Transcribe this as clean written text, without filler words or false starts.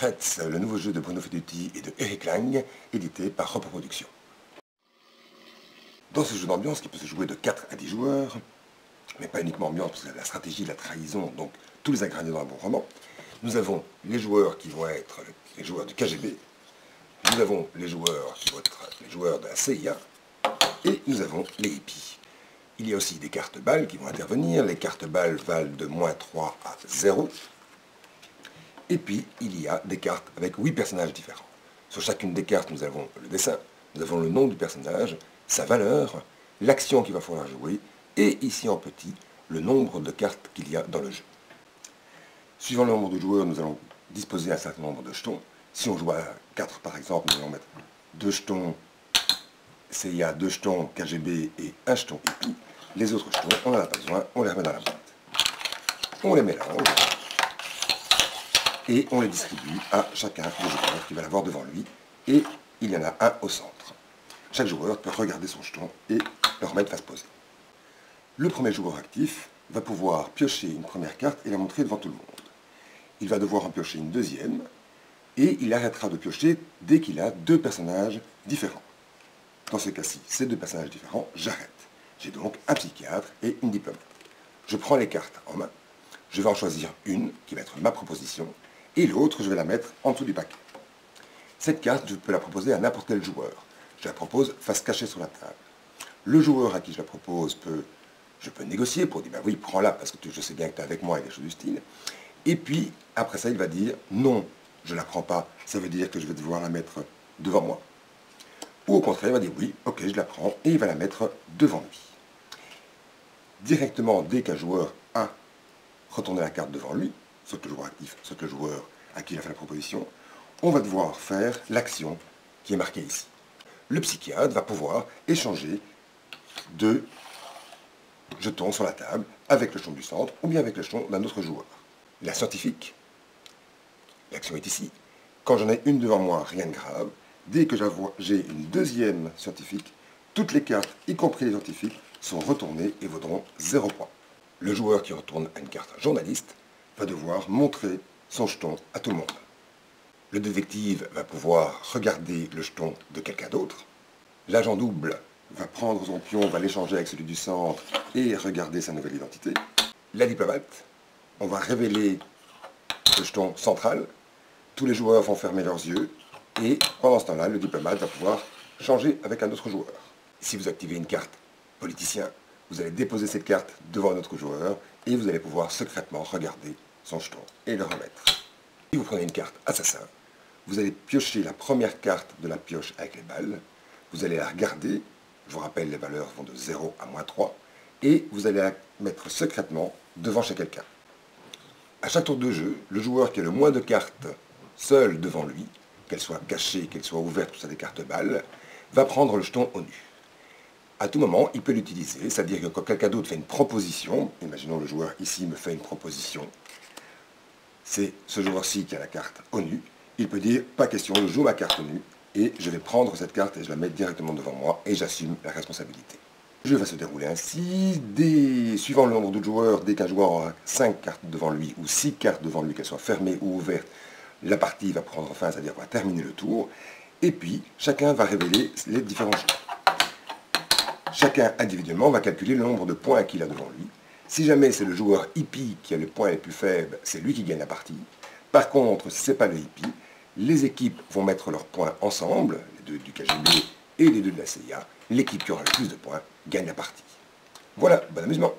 Secrets, le nouveau jeu de Bruno Feduti et de Eric Lang, édité par Repro Productions. Dans ce jeu d'ambiance qui peut se jouer de 4 à 10 joueurs, mais pas uniquement ambiance parce qu'il y a la stratégie, la trahison, donc tous les ingrédients d'un bon roman, nous avons les joueurs qui vont être les joueurs du KGB, nous avons les joueurs qui vont être les joueurs de la CIA, et nous avons les hippies. Il y a aussi des cartes balles qui vont intervenir, les cartes balles valent de -3 à 0, et puis il y a des cartes avec 8 personnages différents. Sur chacune des cartes, nous avons le dessin, nous avons le nom du personnage, sa valeur, l'action qu'il va falloir jouer, et ici en petit, le nombre de cartes qu'il y a dans le jeu. Suivant le nombre de joueurs, nous allons disposer un certain nombre de jetons. Si on joue à 4 par exemple, nous allons mettre 2 jetons CIA, 2 jetons KGB et 1 jeton hippie. Les autres jetons, on n'en a pas besoin, on les remet dans la boîte. On les mélange et on les distribue à chacun des joueurs qui va l'avoir devant lui. Et il y en a un au centre. Chaque joueur peut regarder son jeton et le remettre face posée. Le premier joueur actif va pouvoir piocher une première carte et la montrer devant tout le monde. Il va devoir en piocher une deuxième, et il arrêtera de piocher dès qu'il a 2 personnages différents. Dans ce cas-ci, ces 2 personnages différents, j'arrête. J'ai donc un psychiatre et une diplomate. Je prends les cartes en main, je vais en choisir une, qui va être ma proposition, et l'autre, je vais la mettre en dessous du paquet. Cette carte, je peux la proposer à n'importe quel joueur. Je la propose face cachée sur la table. Le joueur à qui je la propose je peux négocier pour dire, ben oui, prends-la, parce que je sais bien que tu es avec moi et des choses du style. Et puis, après ça, il va dire, non, je ne la prends pas, ça veut dire que je vais devoir la mettre devant moi. Ou au contraire, il va dire, oui, ok, je la prends, et il va la mettre devant lui. Directement, dès qu'un joueur a retourné la carte devant lui, soit le joueur actif, soit le joueur à qui il a fait la proposition, on va devoir faire l'action qui est marquée ici. Le psychiatre va pouvoir échanger 2 jetons sur la table avec le jeton du centre ou bien avec le jeton d'un autre joueur. La scientifique, l'action est ici. Quand j'en ai une devant moi, rien de grave. Dès que j'ai une deuxième scientifique, toutes les cartes, y compris les scientifiques, sont retournées et vaudront 0 point. Le joueur qui retourne à une carte journaliste va devoir montrer son jeton à tout le monde. Le détective va pouvoir regarder le jeton de quelqu'un d'autre. L'agent double va prendre son pion, va l'échanger avec celui du centre et regarder sa nouvelle identité. La diplomate, on va révéler le jeton central. Tous les joueurs vont fermer leurs yeux et pendant ce temps-là, le diplomate va pouvoir changer avec un autre joueur. Si vous activez une carte politicien, vous allez déposer cette carte devant un autre joueur et vous allez pouvoir secrètement regarder son jeton et le remettre. Si vous prenez une carte assassin, vous allez piocher la première carte de la pioche avec les balles, vous allez la regarder, je vous rappelle les valeurs vont de 0 à -3, et vous allez la mettre secrètement devant chez quelqu'un. À chaque tour de jeu, le joueur qui a le moins de cartes seul devant lui, qu'elles soient cachées, qu'elles soient ouvertes, tout ça des cartes balles, va prendre le jeton au nu. À tout moment, il peut l'utiliser, c'est-à-dire que quand quelqu'un d'autre fait une proposition, imaginons le joueur ici me fait une proposition, c'est ce joueur-ci qui a la carte au nu, il peut dire, pas question, je joue ma carte au nu, et je vais prendre cette carte et je la mets directement devant moi, et j'assume la responsabilité. Le jeu va se dérouler ainsi, suivant le nombre de joueurs, dès qu'un joueur aura 5 cartes devant lui, ou 6 cartes devant lui, qu'elles soient fermées ou ouvertes, la partie va prendre fin, c'est-à-dire qu'on va terminer le tour, et puis chacun va révéler les différents jeux. Chacun individuellement va calculer le nombre de points qu'il a devant lui. Si jamais c'est le joueur hippie qui a le point les plus faibles, c'est lui qui gagne la partie. Par contre, si ce n'est pas le hippie, les équipes vont mettre leurs points ensemble, les 2 du KGB et les 2 de la CIA. L'équipe qui aura le plus de points gagne la partie. Voilà, bon amusement.